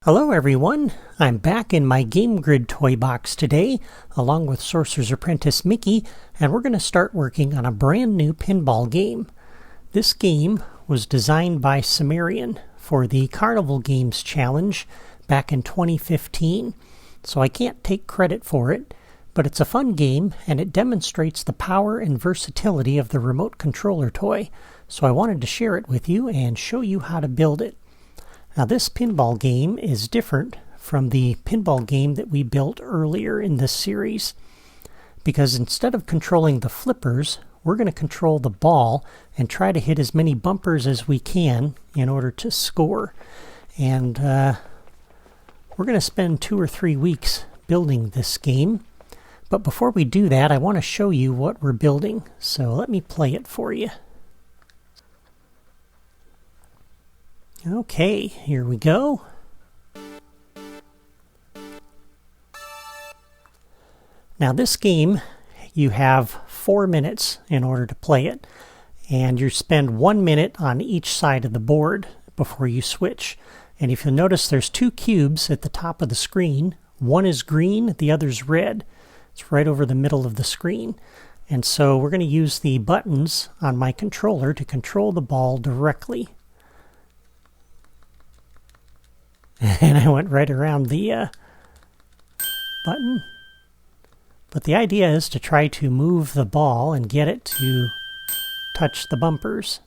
Hello everyone, I'm back in my Game Grid toy box today, along with Sorcerer's Apprentice Mickey, and we're going to start working on a brand new pinball game. This game was designed by Semerien for the Carnival Games challenge back in 2015, so I can't take credit for it, but it's a fun game and it demonstrates the power and versatility of the remote controller toy, so I wanted to share it with you and show you how to build it. Now this pinball game is different from the pinball game that we built earlier in this series, because instead of controlling the flippers, we're going to control the ball and try to hit as many bumpers as we can in order to score. And we're going to spend 2 or 3 weeks building this game. But before we do that, I want to show you what we're building. So let me play it for you. Okay, here we go. Now this game, you have 4 minutes in order to play it, and you spend 1 minute on each side of the board before you switch. And if you'll notice, there's 2 cubes at the top of the screen. One is green, the other's red. It's right over the middle of the screen. And so we're going to use the buttons on my controller to control the ball directly. And I went right around the button. But the idea is to try to move the ball and get it to touch the bumpers.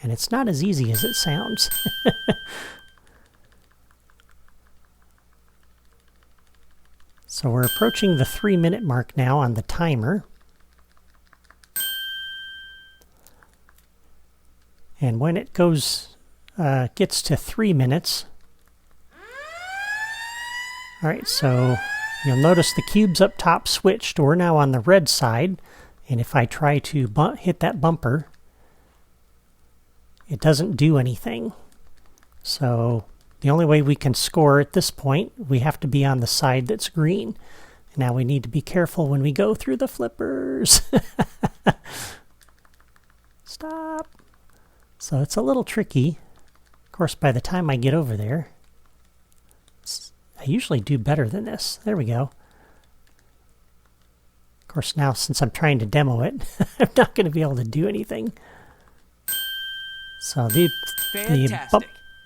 And it's not as easy as it sounds. So we're approaching the 3-minute mark now on the timer. And when it goes, gets to 3 minutes, all right, so you'll notice the cubes up top switched. We're now on the red side, and if I try to hit that bumper, it doesn't do anything. So the only way we can score at this point, we have to be on the side that's green. Now we need to be careful when we go through the flippers. Stop. So it's a little tricky. Of course, by the time I get over there, I usually do better than this. There we go. Of course, now since I'm trying to demo it, I'm not going to be able to do anything. So the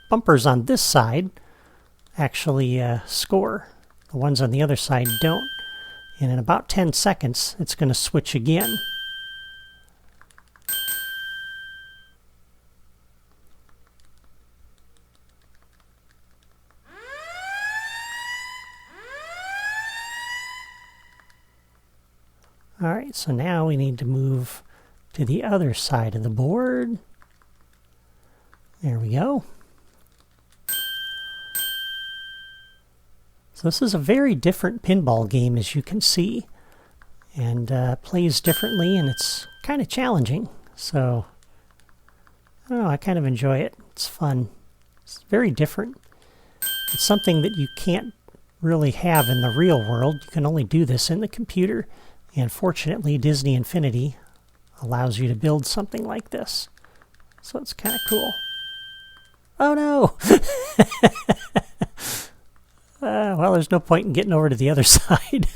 bumpers on this side actually score. The ones on the other side don't. And in about 10 seconds, it's going to switch again. Alright, so now we need to move to the other side of the board. There we go. So this is a very different pinball game, as you can see, and plays differently, and it's kind of challenging. So, I don't know, I kind of enjoy it. It's fun. It's very different. It's something that you can't really have in the real world. You can only do this in the computer. And fortunately, Disney Infinity allows you to build something like this. So it's kind of cool. Oh no! Well, there's no point in getting over to the other side.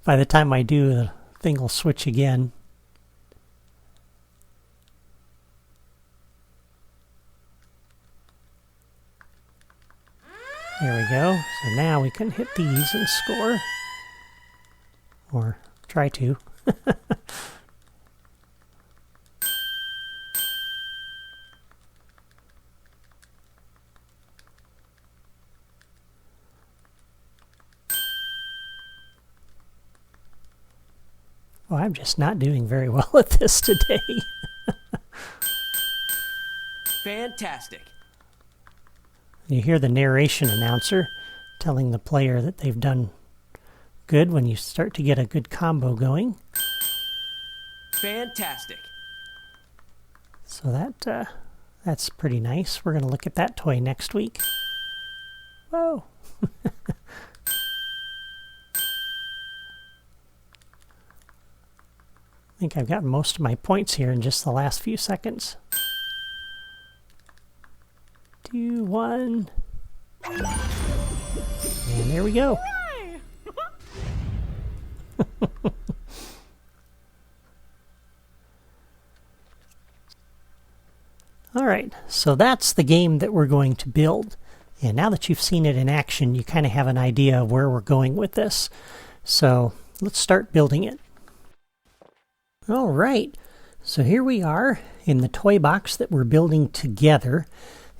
By the time I do, the thing will switch again. There we go. So now we can hit these and score. Or try to. Oh, I'm just not doing very well at this today. Fantastic. You hear the narration announcer telling the player that they've done good when you start to get a good combo going. Fantastic. So that's pretty nice. We're going to look at that toy next week. Whoa. I think I've gotten most of my points here in just the last few seconds. 2, 1. And there we go. Alright, so that's the game that we're going to build. And now that you've seen it in action, you kind of have an idea of where we're going with this. So let's start building it. Alright, so here we are in the toy box that we're building together.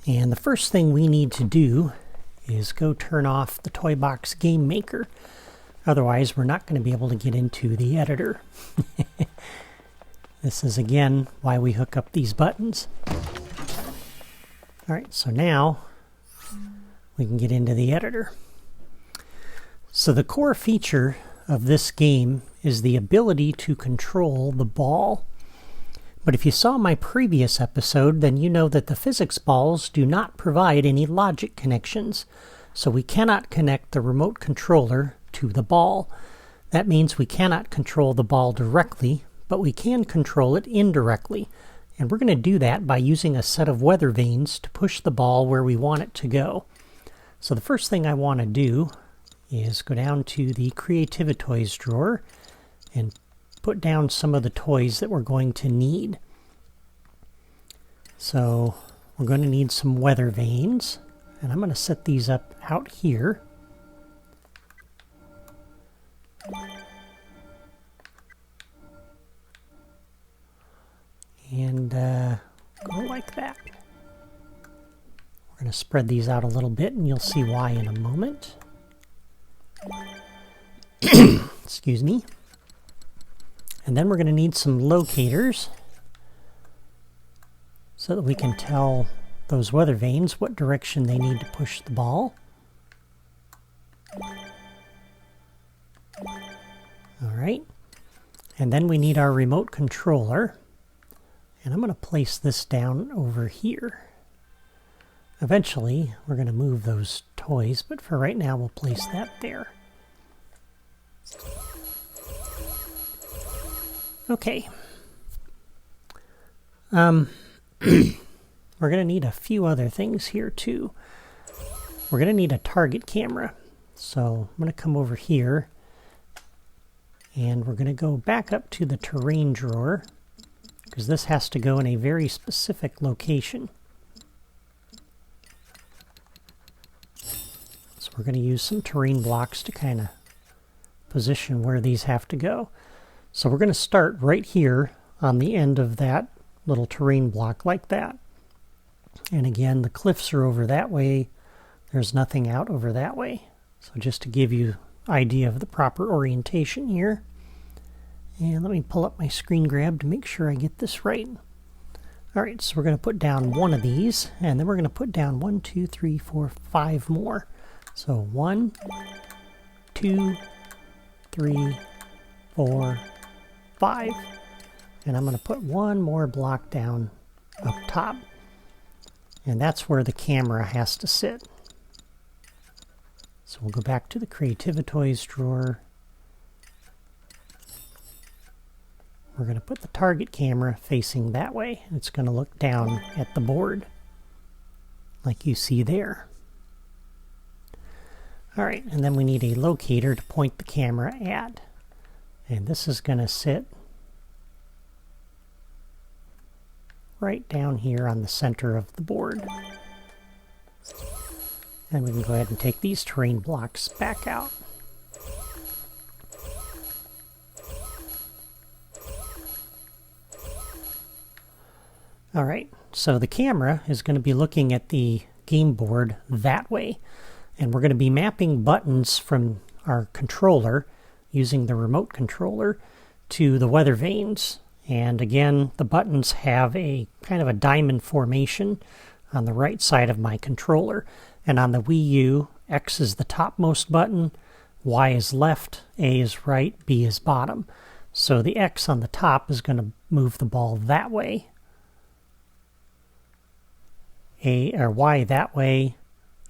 And the first thing we need to do is go turn off the toy box game maker. Otherwise, we're not going to be able to get into the editor. This is again why we hook up these buttons. Alright, so now we can get into the editor. So the core feature of this game is the ability to control the ball. But if you saw my previous episode, then you know that the physics balls do not provide any logic connections. So we cannot connect the remote controller to the ball. That means we cannot control the ball directly, but we can control it indirectly. And we're going to do that by using a set of weather vanes to push the ball where we want it to go. So the first thing I want to do is go down to the Creative Toys drawer and put down some of the toys that we're going to need. So we're going to need some weather vanes, and I'm going to set these up out here. And go like that. We're going to spread these out a little bit, and you'll see why in a moment. Excuse me. And then we're going to need some locators so that we can tell those weather vanes what direction they need to push the ball. Alright. And then we need our remote controller. And I'm going to place this down over here. Eventually, we're going to move those toys, but for right now, we'll place that there. Okay. We're going to need a few other things here, too. We're going to need a target camera. So I'm going to come over here, and we're going to go back up to the terrain drawer, because this has to go in a very specific location. So we're going to use some terrain blocks to kind of position where these have to go. So we're going to start right here on the end of that little terrain block like that. And again, the cliffs are over that way. There's nothing out over that way. So just to give you an idea of the proper orientation here. And let me pull up my screen grab to make sure I get this right. Alright, so we're going to put down one of these, and then we're going to put down 1, 2, 3, 4, 5 more. So 1, 2, 3, 4, 5. And I'm going to put one more block down up top. And that's where the camera has to sit. So we'll go back to the Creative Toys drawer. We're going to put the target camera facing that way. It's going to look down at the board, like you see there. Alright, and then we need a locator to point the camera at. And this is going to sit right down here on the center of the board. And we can go ahead and take these terrain blocks back out. Alright, so the camera is going to be looking at the game board that way. And we're going to be mapping buttons from our controller using the remote controller to the weather vanes. And again, the buttons have a kind of a diamond formation on the right side of my controller. And on the Wii U, X is the topmost button, Y is left, A is right, B is bottom. So the X on the top is going to move the ball that way. A or Y that way,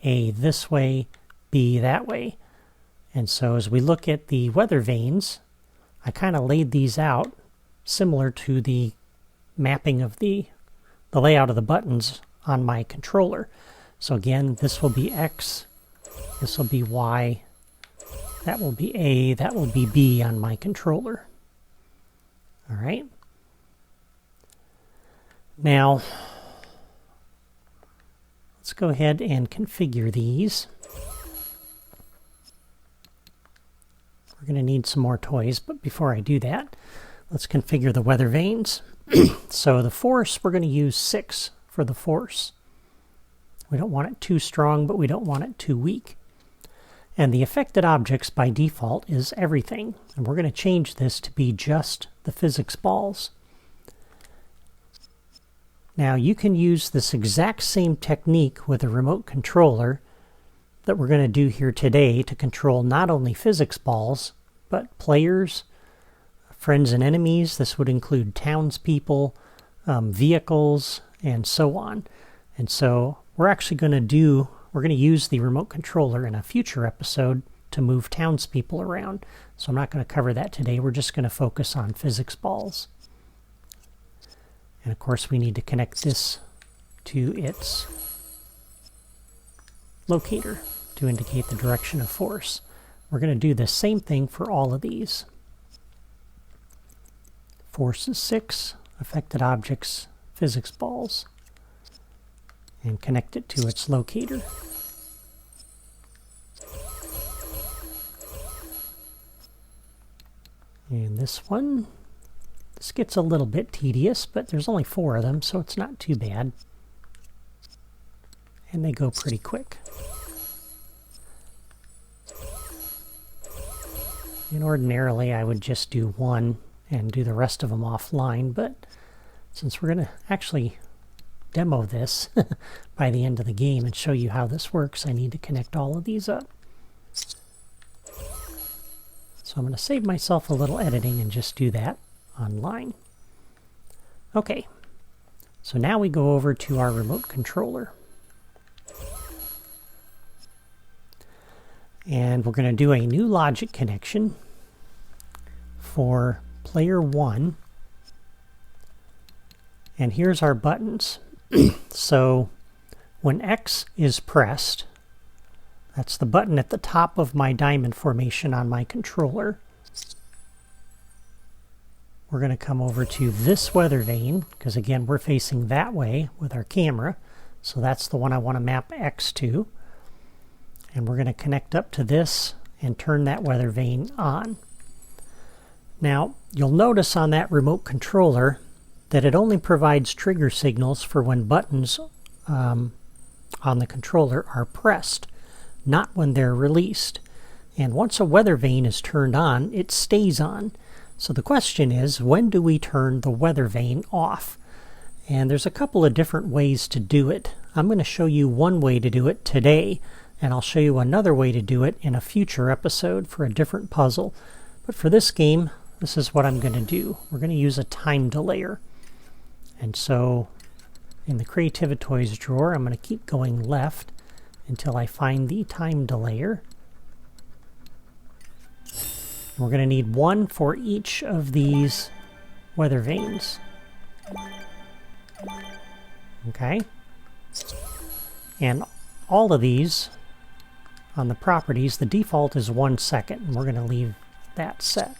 A this way, B that way. And so as we look at the weather vanes, I kind of laid these out similar to the mapping of the layout of the buttons on my controller. So again, this will be X, this will be Y, that will be A, that will be B on my controller. All right. Now, let's go ahead and configure these. We're going to need some more toys, but before I do that, let's configure the weather vanes. So the force, we're going to use 6 for the force. We don't want it too strong, but we don't want it too weak. And the affected objects by default is everything. And we're going to change this to be just the physics balls. Now you can use this exact same technique with a remote controller that we're going to do here today to control not only physics balls, but players, friends and enemies. This would include townspeople, vehicles, and so on. And so we're actually going to use the remote controller in a future episode to move townspeople around. So I'm not going to cover that today. We're just going to focus on physics balls. And of course we need to connect this to its locator to indicate the direction of force. We're going to do the same thing for all of these. Force is 6, affected objects, physics balls, and connect it to its locator. And this one, this gets a little bit tedious, but there's only 4 of them, so it's not too bad. And they go pretty quick. And ordinarily I would just do 1 and do the rest of them offline, but since we're going to actually demo this by the end of the game and show you how this works, I need to connect all of these up. So I'm going to save myself a little editing and just do that online. Okay, so now we go over to our remote controller. And we're going to do a new logic connection for player 1. And here's our buttons. So when X is pressed, that's the button at the top of my diamond formation on my controller. We're going to come over to this weather vane, because again we're facing that way with our camera. So that's the one I want to map X to. And we're going to connect up to this and turn that weather vane on. Now, you'll notice on that remote controller that it only provides trigger signals for when buttons on the controller are pressed, not when they're released. And once a weather vane is turned on, it stays on. So the question is, when do we turn the weather vane off? And there's a couple of different ways to do it. I'm going to show you one way to do it today, and I'll show you another way to do it in a future episode for a different puzzle. But for this game, this is what I'm going to do. We're going to use a time delayer. And so in the Creativity Toys drawer, I'm going to keep going left until I find the time delayer. We're going to need 1 for each of these weather vanes. Okay? And all of these on the properties, the default is 1 second, and we're going to leave that set.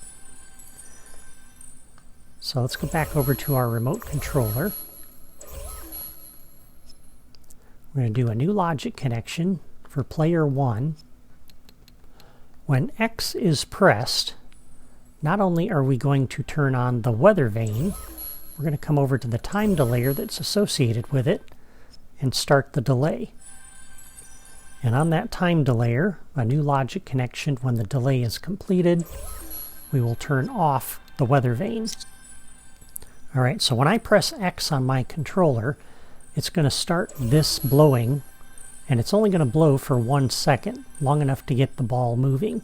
So let's go back over to our remote controller. We're going to do a new logic connection for player 1. When X is pressed, not only are we going to turn on the weather vane, we're going to come over to the time delayer that's associated with it and start the delay. And on that time delayer, a new logic connection, when the delay is completed, we will turn off the weather vane. Alright, so when I press X on my controller, it's going to start this blowing, and it's only going to blow for 1 second, long enough to get the ball moving.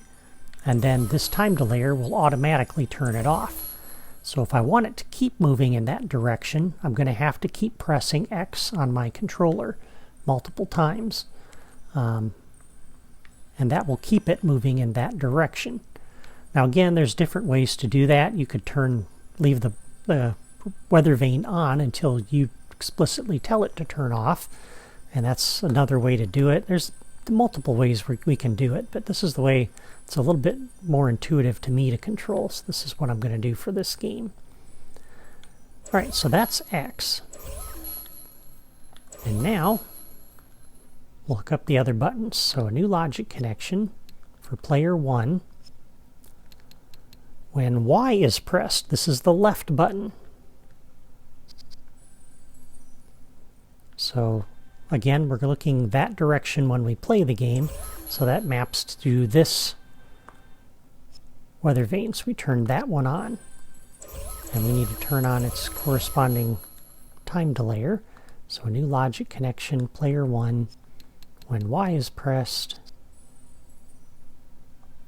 And then this time delayer will automatically turn it off. So if I want it to keep moving in that direction, I'm going to have to keep pressing X on my controller multiple times. And that will keep it moving in that direction. Now again, there's different ways to do that. You could leave the weather vane on until you explicitly tell it to turn off, And that's another way to do it. There's multiple ways we can do it, but this is the way it's a little bit more intuitive to me to control. So this is what I'm going to do for this game. All right, so that's X. And now we'll hook up the other buttons. So a new logic connection for player 1. When Y is pressed, this is the left button. So again, we're looking that direction when we play the game, so that maps to this weather vane. So we turn that one on, and we need to turn on its corresponding time delayer. So a new logic connection, player 1, when Y is pressed,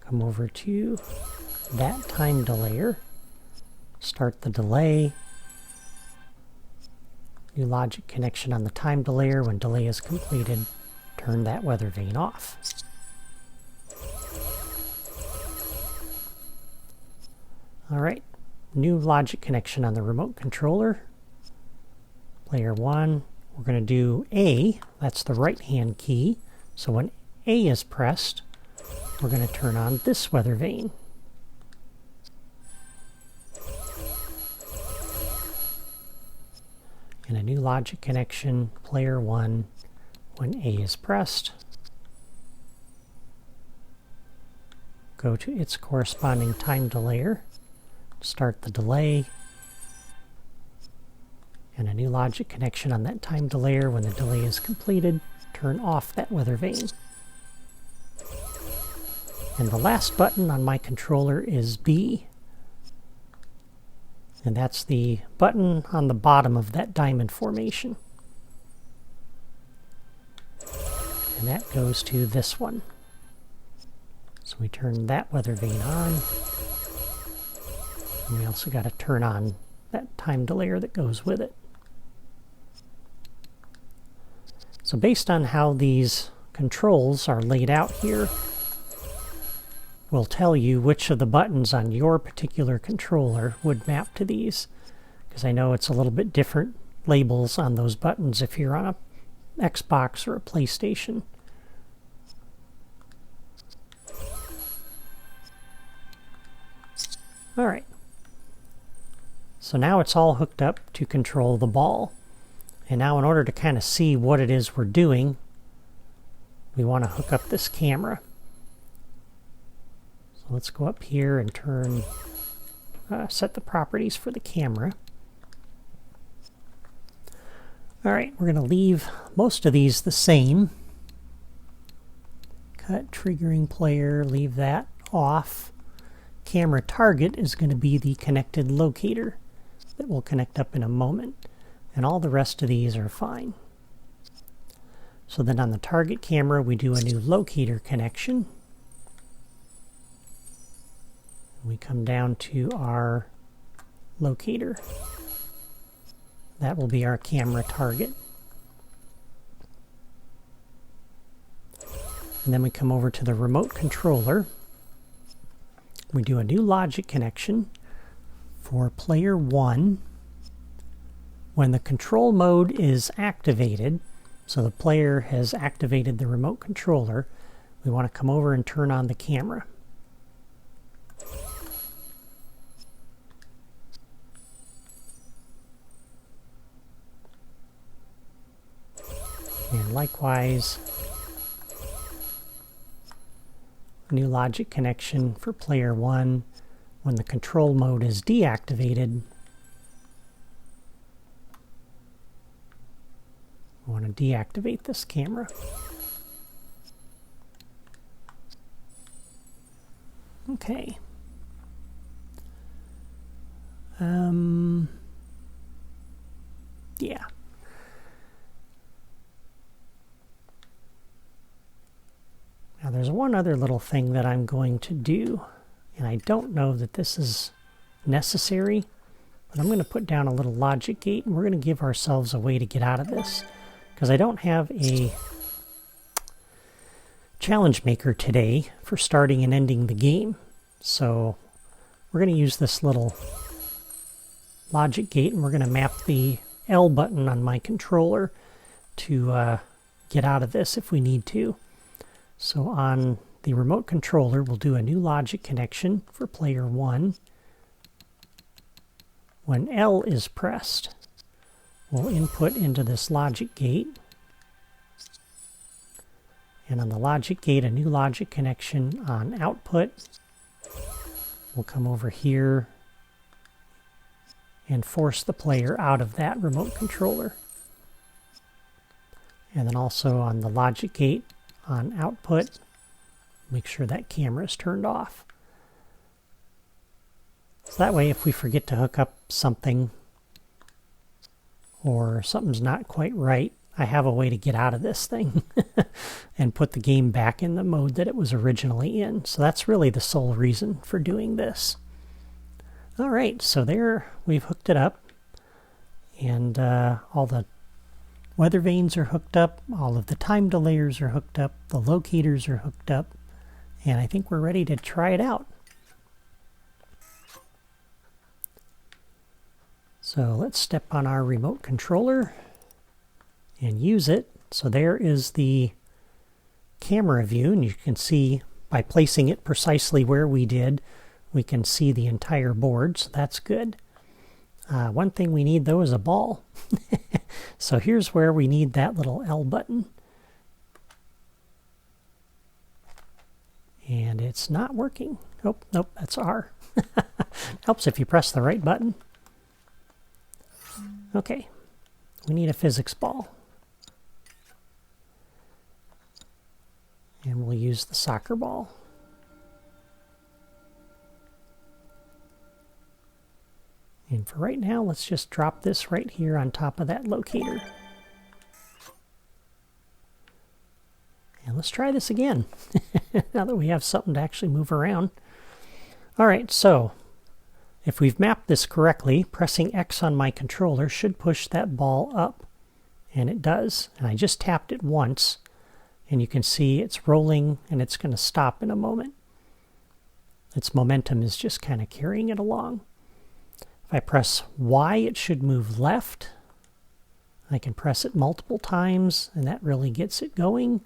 come over to that time delayer, start the delay, new logic connection on the time delayer. When delay is completed, turn that weather vane off. All right, new logic connection on the remote controller. Player 1, we're going to do A, that's the right-hand key. So when A is pressed, we're going to turn on this weather vane. And a new logic connection, player 1, when A is pressed, go to its corresponding time delayer, start the delay, and a new logic connection on that time delayer. When the delay is completed, turn off that weather vane. And the last button on my controller is B. And that's the button on the bottom of that diamond formation. And that goes to this one. So we turn that weather vane on. And we also got to turn on that time delayer that goes with it. So based on how these controls are laid out here, will tell you which of the buttons on your particular controller would map to these, because I know it's a little bit different labels on those buttons if you're on a Xbox or a PlayStation. All right, so now it's all hooked up to control the ball. And now in order to kind of see what it is we're doing, we want to hook up this camera. Let's go up here and turn, set the properties for the camera. All right, we're going to leave most of these the same. Cut triggering player, leave that off. Camera target is going to be the connected locator that will connect up in a moment. And all the rest of these are fine. So then on the target camera, we do a new locator connection. We come down to our locator. That will be our camera target. And then we come over to the remote controller. We do a new logic connection for player 1. When the control mode is activated, so the player has activated the remote controller, we want to come over and turn on the camera. And likewise, new logic connection for player 1. When the control mode is deactivated, we want to deactivate this camera. Okay. Yeah. Now there's one other little thing that I'm going to do, and I don't know that this is necessary, but I'm going to put down a little logic gate, and we're going to give ourselves a way to get out of this, because I don't have a challenge maker today for starting and ending the game. So we're going to use this little logic gate, and we're going to map the L button on my controller to get out of this if we need to. So on the remote controller, we'll do a new logic connection for player 1. When L is pressed, we'll input into this logic gate. And on the logic gate, a new logic connection on output. We'll come over here and force the player out of that remote controller. And then also on the logic gate on output, make sure that camera is turned off. So that way if we forget to hook up something or something's not quite right, I have a way to get out of this thing and put the game back in the mode that it was originally in. So that's really the sole reason for doing this. All right, so there we've hooked it up, and all the weather vanes are hooked up, all of the time delayers are hooked up, the locators are hooked up, and I think we're ready to try it out. So let's step on our remote controller and use it. So there is the camera view, and you can see by placing it precisely where we did, we can see the entire board, so that's good. One thing we need though is a ball. So here's where we need that little L button. And it's not working. Oh, nope, that's R. Helps if you press the right button. Okay, we need a physics ball. And we'll use the soccer ball. And for right now, let's just drop this right here on top of that locator. And let's try this again, now that we have something to actually move around. All right, so if we've mapped this correctly, pressing X on my controller should push that ball up. And it does. And I just tapped it once, and you can see it's rolling, and it's going to stop in a moment. Its momentum is just kind of carrying it along. If I press Y, it should move left. I can press it multiple times, and that really gets it going.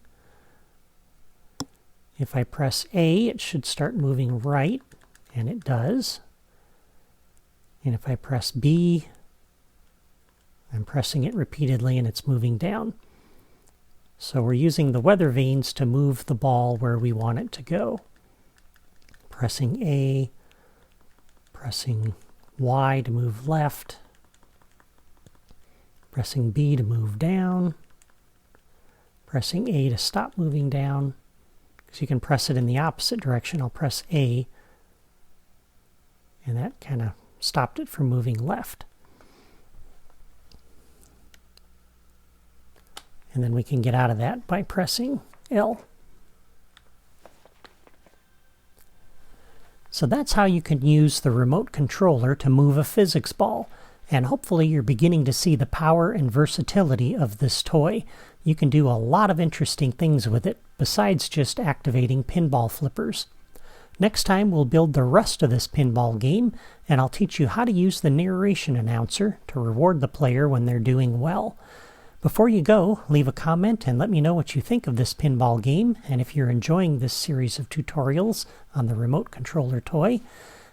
If I press A, it should start moving right, and it does. And if I press B, I'm pressing it repeatedly, and it's moving down. So we're using the weather vanes to move the ball where we want it to go. Pressing A, pressing Y to move left, pressing B to move down, pressing A to stop moving down, because you can press it in the opposite direction. I'll press A, and that kind of stopped it from moving left. And then we can get out of that by pressing L. So that's how you can use the remote controller to move a physics ball. And hopefully you're beginning to see the power and versatility of this toy. You can do a lot of interesting things with it, besides just activating pinball flippers. Next time we'll build the rest of this pinball game, and I'll teach you how to use the narration announcer to reward the player when they're doing well. Before you go, leave a comment and let me know what you think of this pinball game, and if you're enjoying this series of tutorials on the remote controller toy.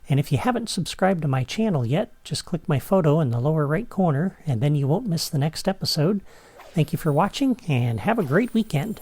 And if you haven't subscribed to my channel yet, just click my photo in the lower right corner, and then you won't miss the next episode. Thank you for watching, and have a great weekend.